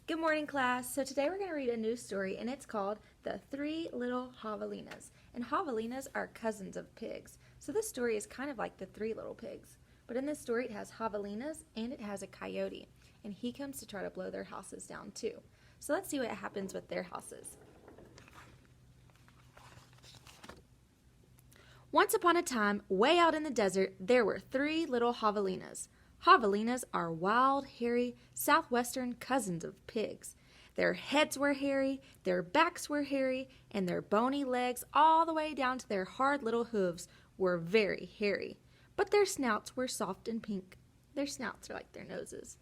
Good morning, class. So today we're going to read a new story, and it's called The Three Little Javelinas. And javelinas are cousins of pigs. So this story is kind of like The Three Little Pigs. But in this story, it has javelinas and it has a coyote. And he comes to try to blow their houses down too. So let's see what happens with their houses. Once upon a time, way out in the desert, there were three little javelinas. Javelinas are wild, hairy, southwestern cousins of pigs. Their heads were hairy, their backs were hairy, and their bony legs, all the way down to their hard little hooves, were very hairy. But their snouts were soft and pink. Their snouts are like their noses.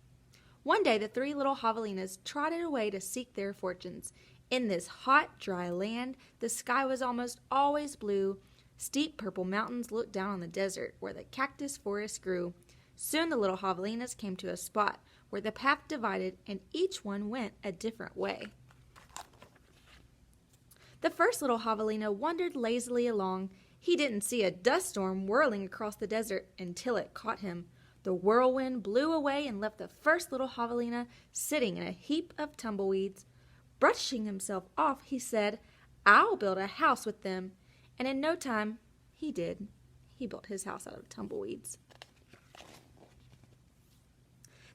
One day, the three little javelinas trotted away to seek their fortunes. In this hot, dry land, the sky was almost always blue. Steep purple mountains looked down on the desert where the cactus forest grew. Soon the little javelinas came to a spot where the path divided and each one went a different way. The first little javelina wandered lazily along. He didn't see a dust storm whirling across the desert until it caught him. The whirlwind blew away and left the first little javelina sitting in a heap of tumbleweeds. Brushing himself off, he said, "I'll build a house with them." And in no time, he did. He built his house out of tumbleweeds.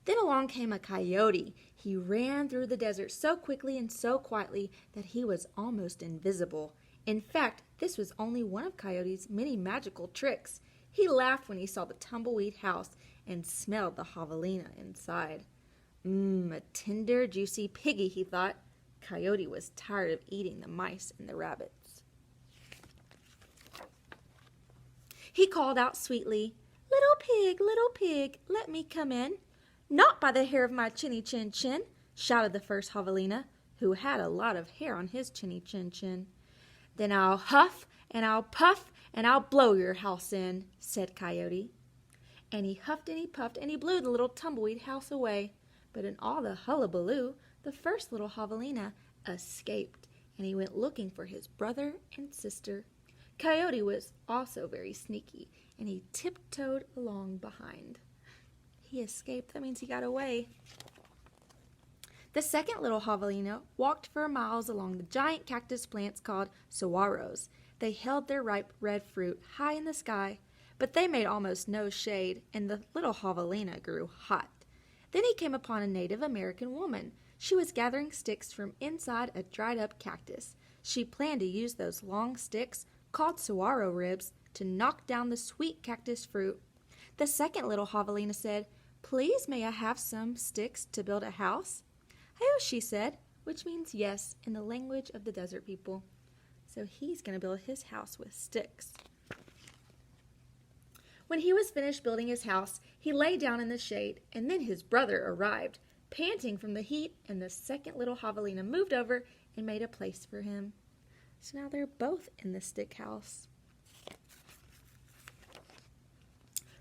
Then along came a coyote. He ran through the desert so quickly and so quietly that he was almost invisible. In fact, this was only one of Coyote's many magical tricks. He laughed when he saw the tumbleweed house and smelled the javelina inside. A tender, juicy piggy, he thought. Coyote was tired of eating the mice and the rabbits. He called out sweetly, little pig, let me come in." "Not by the hair of my chinny chin chin," shouted the first javelina, who had a lot of hair on his chinny chin chin. "Then I'll huff, and I'll puff, and I'll blow your house in," said Coyote. And he huffed and he puffed, and he blew the little tumbleweed house away. But in all the hullabaloo, the first little javelina escaped, and he went looking for his brother and sister. Coyote was also very sneaky, and he tiptoed along behind. He escaped. That means he got away. The second little javelina walked for miles along the giant cactus plants called saguaros. They held their ripe red fruit high in the sky, but they made almost no shade, and the little javelina grew hot. Then he came upon a Native American woman. She was gathering sticks from inside a dried-up cactus. She planned to use those long sticks, called saguaro ribs, to knock down the sweet cactus fruit. The second little javelina said, "Please, may I have some sticks to build a house?" "Oh," she said, which means yes in the language of the desert people. So he's going to build his house with sticks. When he was finished building his house, he lay down in the shade, and then his brother arrived, panting from the heat, and the second little javelina moved over and made a place for him. So now they're both in the stick house.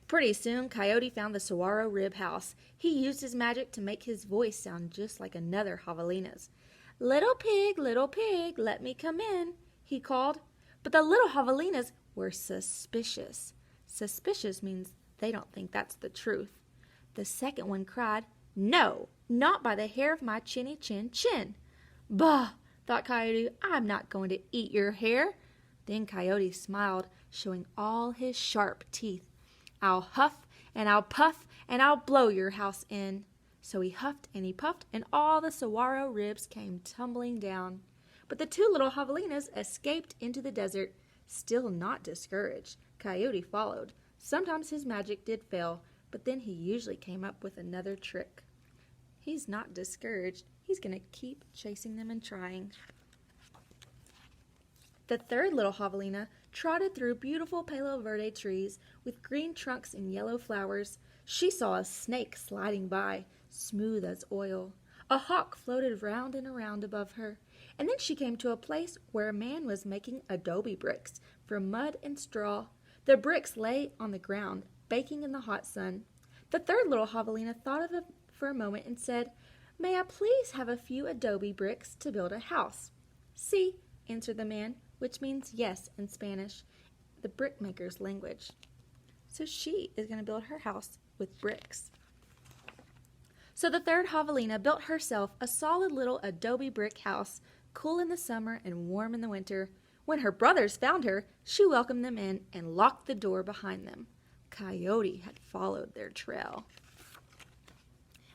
Pretty soon, Coyote found the saguaro rib house. He used his magic to make his voice sound just like another javelina's. Little pig, let me come in," he called. But the little javelinas were suspicious. Suspicious means they don't think that's the truth. The second one cried, "No, not by the hair of my chinny chin chin." "Bah," thought Coyote, "I'm not going to eat your hair." Then Coyote smiled, showing all his sharp teeth. "I'll huff, and I'll puff, and I'll blow your house in." So he huffed and he puffed, and all the saguaro ribs came tumbling down. But the two little javelinas escaped into the desert. Still not discouraged, Coyote followed. Sometimes his magic did fail, but then he usually came up with another trick. He's not discouraged. He's going to keep chasing them and trying. The third little javelina trotted through beautiful Palo Verde trees with green trunks and yellow flowers. She saw a snake sliding by, smooth as oil. A hawk floated round and around above her. And then she came to a place where a man was making adobe bricks from mud and straw. The bricks lay on the ground, baking in the hot sun. The third little javelina thought of it for a moment and said, "May I please have a few adobe bricks to build a house?" "Sí," answered the man, which means yes in Spanish, the brickmaker's language. So she is going to build her house with bricks. So the third javelina built herself a solid little adobe brick house, cool in the summer and warm in the winter. When her brothers found her, she welcomed them in and locked the door behind them. Coyote had followed their trail.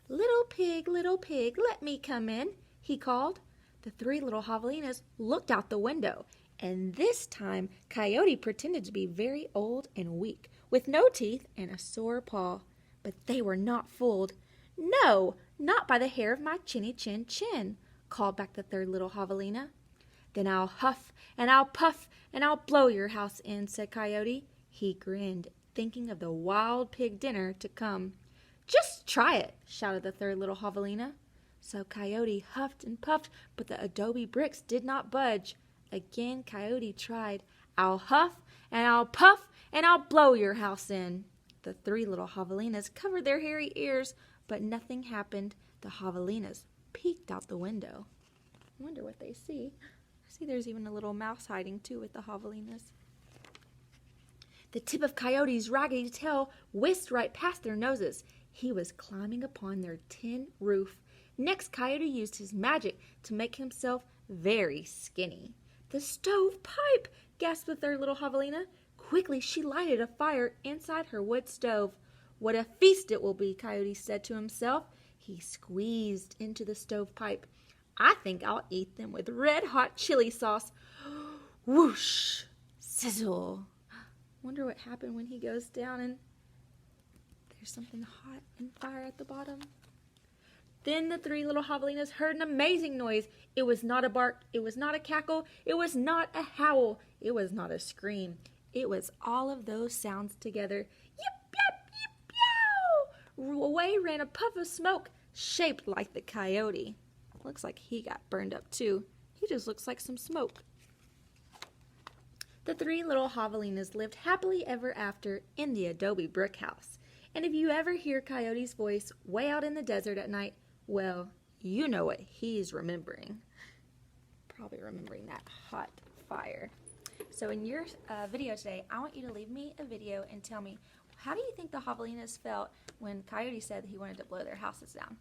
Little pig, let me come in, he called. The three little javelinas looked out the window, and this time Coyote pretended to be very old and weak, with no teeth and a sore paw. But they were not fooled. No, not by the hair of my chinny chin chin, called back the third little javelina. Then I'll huff and I'll puff and I'll blow your house in, said Coyote. He grinned, thinking of the wild pig dinner to come. Just try it, shouted the third little javelina. So Coyote huffed and puffed, but the adobe bricks did not budge. Again Coyote tried. I'll huff and I'll puff and I'll blow your house in. The three little javelinas covered their hairy ears, but nothing happened. The javelinas peeked out the window. I wonder what they see. I see there's even a little mouse hiding too with the javelinas. The tip of Coyote's raggedy tail whisked right past their noses. He was climbing upon their tin roof. Next, Coyote used his magic to make himself very skinny. The stovepipe, gasped the third little javelina. Quickly, she lighted a fire inside her wood stove. What a feast it will be, Coyote said to himself. He squeezed into the stovepipe. I think I'll eat them with red-hot chili sauce. Whoosh! Sizzle! Wonder what happened when he goes down and there's something hot and fire at the bottom. Then the three little javelinas heard an amazing noise. It was not a bark. It was not a cackle. It was not a howl. It was not a scream. It was all of those sounds together. Yip, yap, yip, yow! Away ran a puff of smoke shaped like the coyote. Looks like he got burned up too. He just looks like some smoke. The three little javelinas lived happily ever after in the adobe brick house. And if you ever hear Coyote's voice way out in the desert at night, well, you know what he's remembering. Probably remembering that hot fire. So in your video today, I want you to leave me a video and tell me, how do you think the javelinas felt when Coyote said that he wanted to blow their houses down?